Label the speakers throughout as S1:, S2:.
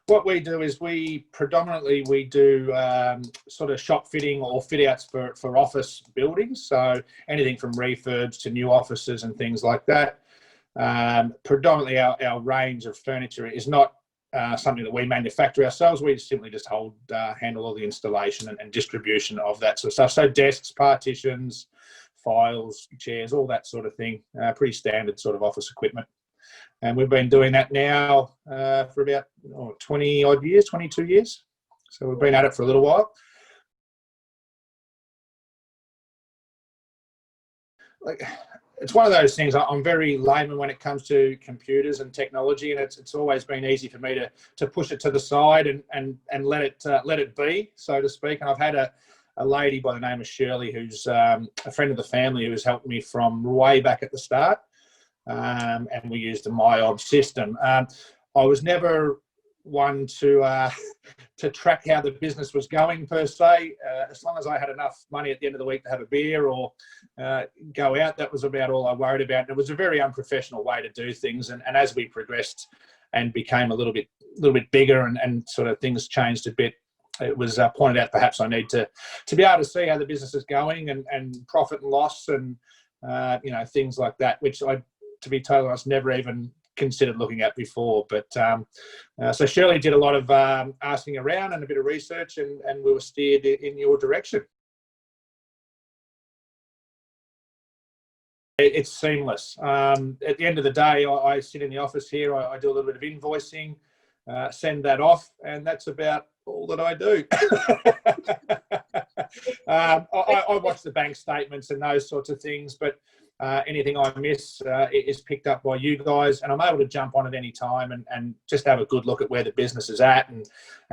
S1: what we do is we do sort of shop fitting or fit outs for office buildings. So anything from refurbs to new offices and things like that. Predominantly our range of furniture is not something that we manufacture ourselves. We simply just handle all the installation and distribution of that sort of stuff. So desks, partitions, files, chairs, all that sort of thing. Pretty standard sort of office equipment. And we've been doing that now for about 20 odd years, 22 years. So we've been at it for a little while. It's one of those things. I'm very layman when it comes to computers and technology, and it's always been easy for me to push it to the side and let it be, so to speak. And I've had a lady by the name of Shirley, who's a friend of the family, who has helped me from way back at the start. And we used the 𝐁𝐨𝐲𝐬 system. I was never one to track how the business was going per se. As long as I had enough money at the end of the week to have a beer or go out, that was about all I worried about. And it was a very unprofessional way to do things. And as we progressed and became a little bit bigger and sort of things changed a bit, it was pointed out perhaps I need to be able to see how the business is going and profit and loss and things like that, which to be totally honest, never even considered looking at before. But so Shirley did a lot of asking around and a bit of research, and we were steered in your direction. It's seamless. At the end of the day, I sit in the office here, I do a little bit of invoicing, send that off, and that's about all that I do. I watch the bank statements and those sorts of things, but anything I miss is picked up by you guys, and I'm able to jump on at any time and just have a good look at where the business is at and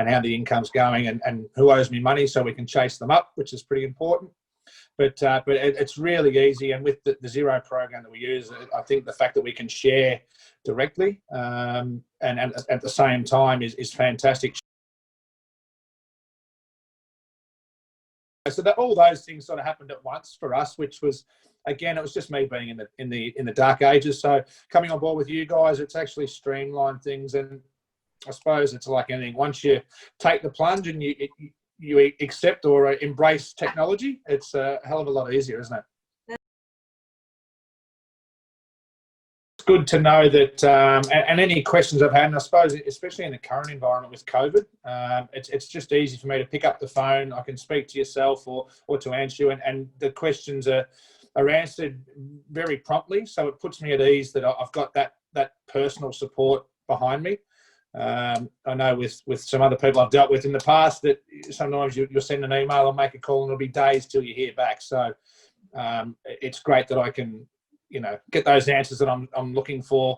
S1: how the income's going and who owes me money, so we can chase them up, which is pretty important. But it's really easy, and with the Xero program that we use, I think the fact that we can share directly and at the same time is fantastic. So that all those things sort of happened at once for us, which was, again, it was just me being in the dark ages. So coming on board with you guys, it's actually streamlined things, and I suppose it's like anything. Once you take the plunge and you accept or embrace technology, it's a hell of a lot easier, isn't it? It's good to know that, and any questions I've had, and I suppose especially in the current environment with COVID, it's just easy for me to pick up the phone. I can speak to yourself or to answer you, and the questions are answered very promptly. So it puts me at ease that I've got that personal support behind me. I know with some other people I've dealt with in the past that sometimes you'll send an email or make a call and it'll be days till you hear back. So it's great that I can, get those answers that I'm looking for